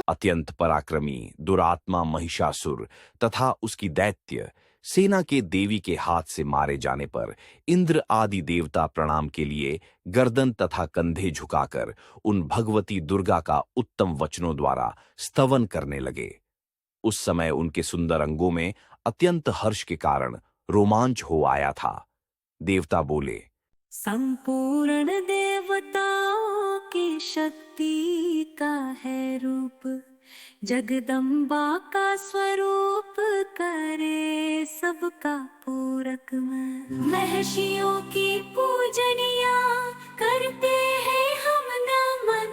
अत्यंत पराक्रमी दुरात्मा महिषासुर तथा उसकी दैत्य सेना के देवी के हाथ से मारे जाने पर इंद्र आदि देवता प्रणाम के लिए गर्दन तथा कंधे झुकाकर उन भगवती दुर्गा का उत्तम वचनों द्वारा स्तवन करने लगे। उस समय उनके सुंदर अंगों में अत्यंत हर्ष के कारण रोमांच हो आया था। देवता बोले, संपूर्ण देवताओं की शक्ति का है रूप, जगदम्बा का स्वरूप करे सबका पूरक मैं। महर्षियों की पूजनिया करते हैं हम नमन,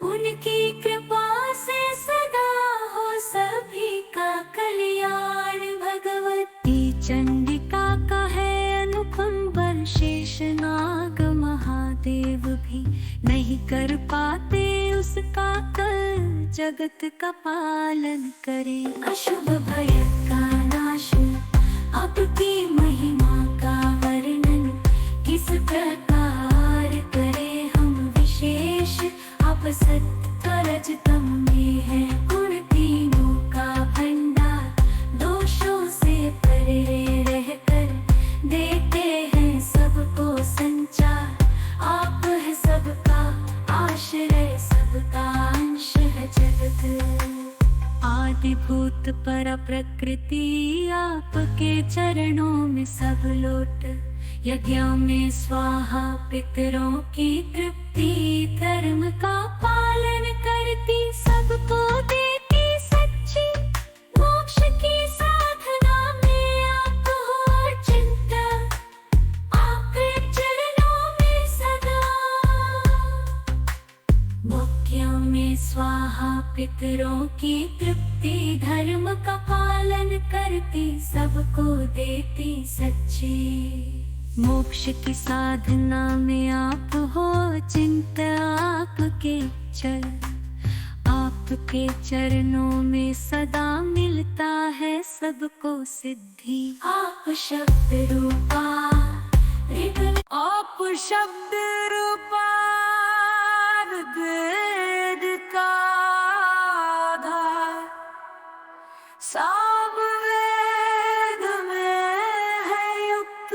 उनकी कृपा से सदा हो सभी का कल्याण। भगवती चंडिका का है अनुपम बल, शेषनाग महादेव भी नहीं कर पाते उसका कल, जगत का पालन करे अशुभ भय का नाश। आपकी महिमा का वर्णन किस प्रकार करे हम विशेष, आप सत्य रजतम में है गुण तीनों का भंडार, दोषों से परे रहकर देते हैं सबको संचार। आप है सबका आश्रय, सबका अंश है जगत। आदिभूत पर प्रकृति आपके चरणों में सब लोट, यज्ञों में स्वाहा पितरों की तृप्ति, धर्म का पालन करती सबको देती सच्ची, मोक्ष की साधना में आप हो चिंता, आपके चरणों में सदा। यज्ञों में स्वाहा पितरों की तृप्ति, धर्म का पालन करती सबको देती सच्ची, मोक्ष की साधना में आप हो चिंता, आपके आपके चरणों में सदा मिलता है सबको सिद्धि। आप शब्द रूपा, आप शब्द रूपा वेद का आधार, सामवेद में है युक्त,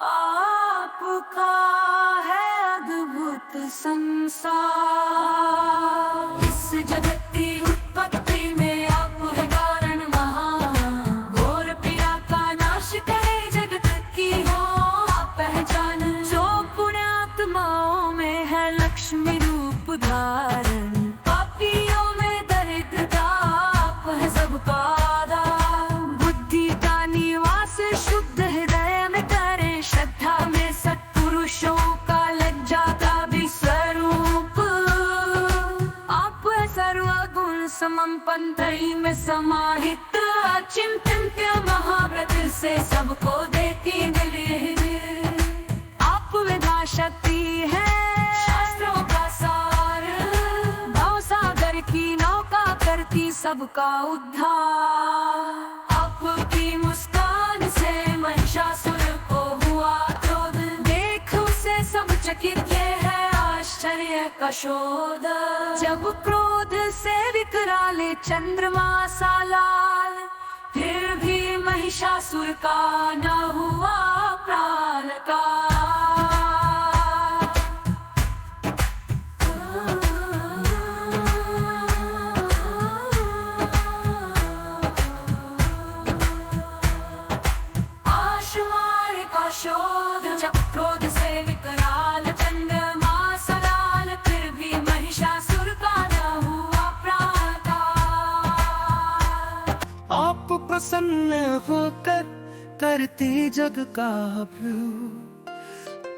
आपका है अद्भुत संसार। इस जगत की उत्पत्ति में आप है कारण महान, घोर पीड़ा का नाश करे जगत की हो आप पहचान। जो पुण्यात्माओं में है लक्ष्मी रूप धारण, पापियों में दरिद्रता आप है सबका आधार। बुद्धि का निवास शुद्ध हृदय में करे, श्रद्धा में सत्पुरुषों का लज्जा का भी स्वरूप। आप सर्वगुण समंपन्न त्रयी में समाहित, अचिंत्य महाव्रत से सबको देती दिल। आप विद्या शक्ति है शास्त्रों का सार, भव सागर की नौका करती सबका उद्धार। आपकी मुस्कान से महिषासुर को हुआ क्रोध, देख उसे सब चकित ये है आश्चर्य का शोध। जब क्रोध से विकराले चंद्रमा सा लाल, फिर भी महिषासुर का न हुआ प्राण का। शोध जब क्रोध से विकराल चंद्रमा सा लाल, फिर भी महिषासुर का न हुआ प्राण का। आप प्रसन्न होकर करते जग का भ्रू,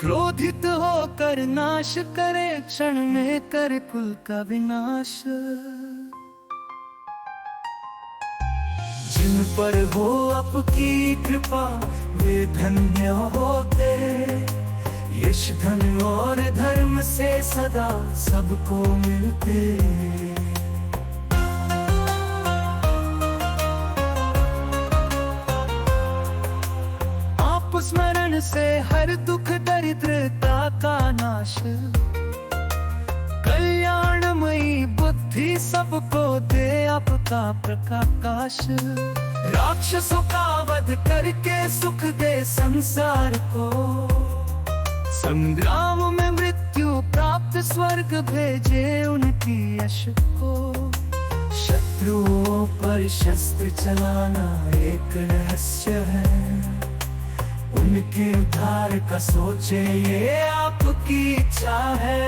क्रोधित होकर नाश करे क्षण में करे कुल का विनाश। जिन पर हो आपकी कृपा वे धन्य होते, यश धन और धर्म से सदा सबको मिलते। आप स्मरण से हर दुख दरिद्रता का नाश, कल्याणमयी बुद्धि बुद्धि सबको दे आपका प्रकाश। राक्षसों का वध करके सुख दे संसार को, संग्राम में मृत्यु प्राप्त स्वर्ग भेजे उनकी यश को। शत्रुओं पर शस्त्र चलाना एक रहस्य है, उनके उद्धार का सोचे ये आपकी इच्छा है।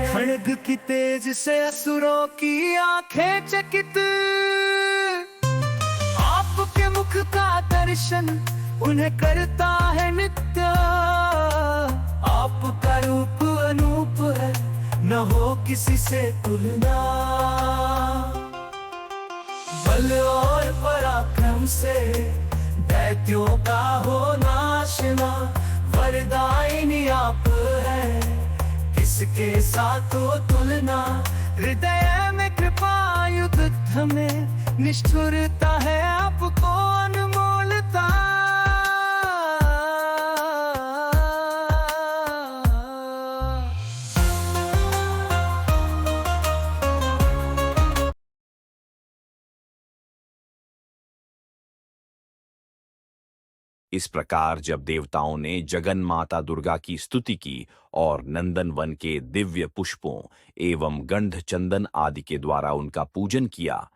खड्ग की तेज से असुरों की आंखें चकित, आपके मुख का दर्शन उन्हें करता है नित्य। आपका रूप अनूप है, न हो किसी से तुलना। बल और पराक्रम से दैत्यों का हो नाशना, वरदायिनी आप है, किसके साथ हो तुलना। हृदय में कृपा युद्ध में निष्ठुरता है, आपको अनमोलता। इस प्रकार जब देवताओं ने जगन माता दुर्गा की स्तुति की और नंदन वन के दिव्य पुष्पों एवं गंध चंदन आदि के द्वारा उनका पूजन किया,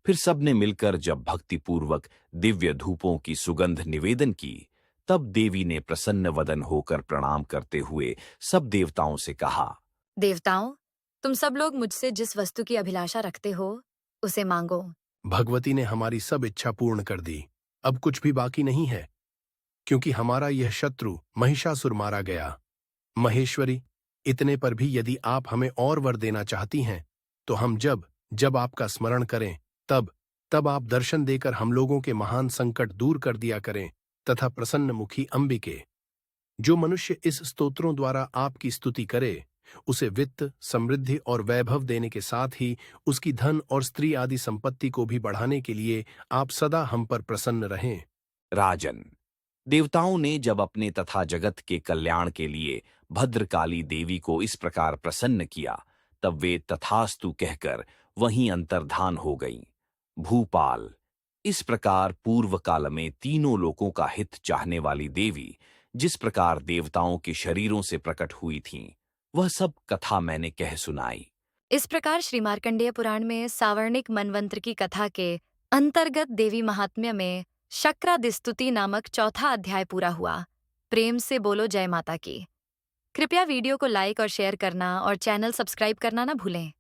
फिर सबने मिलकर जब भक्तिपूर्वक दिव्य धूपों की सुगंध निवेदन की, तब देवी ने प्रसन्न वदन होकर प्रणाम करते हुए सब देवताओं से कहा, देवताओं, तुम सब लोग मुझसे जिस वस्तु की अभिलाषा रखते हो उसे मांगो। भगवती ने हमारी सब इच्छा पूर्ण कर दी। अब कुछ भी बाकी नहीं है, क्योंकि हमारा यह शत्रु महिषासुर मारा गया। महेश्वरी, इतने पर भी यदि आप हमें और वर देना चाहती हैं, तो हम जब जब आपका स्मरण करें तब आप दर्शन देकर हम लोगों के महान संकट दूर कर दिया करें। तथा प्रसन्न मुखी अंबिके, जो मनुष्य इस स्तोत्रों द्वारा आपकी स्तुति करे, उसे वित्त, समृद्धि और वैभव देने के साथ ही उसकी धन और स्त्री आदि संपत्ति को भी बढ़ाने के लिए आप सदा हम पर प्रसन्न रहें। राजन, देवताओं ने जब अपने तथा जगत के कल्याण के लिए भद्रकाली देवी को इस प्रकार प्रसन्न किया, तब वे तथास्तु कहकर वहीं अंतर्धान हो गईं। भूपाल, इस प्रकार पूर्व काल में तीनों लोकों का हित चाहने वाली देवी जिस प्रकार देवताओं के शरीरों से प्रकट हुई थीं, वह सब कथा मैंने कह सुनाई। इस प्रकार श्री मार्कंडेय पुराण में सावर्णिक मनवंत्र की कथा के अंतर्गत देवी महात्म्य में शक्रादिस्तुति नामक चौथा अध्याय पूरा हुआ। प्रेम से बोलो जय माता की। कृपया वीडियो को लाइक और शेयर करना और चैनल सब्सक्राइब करना ना भूलें।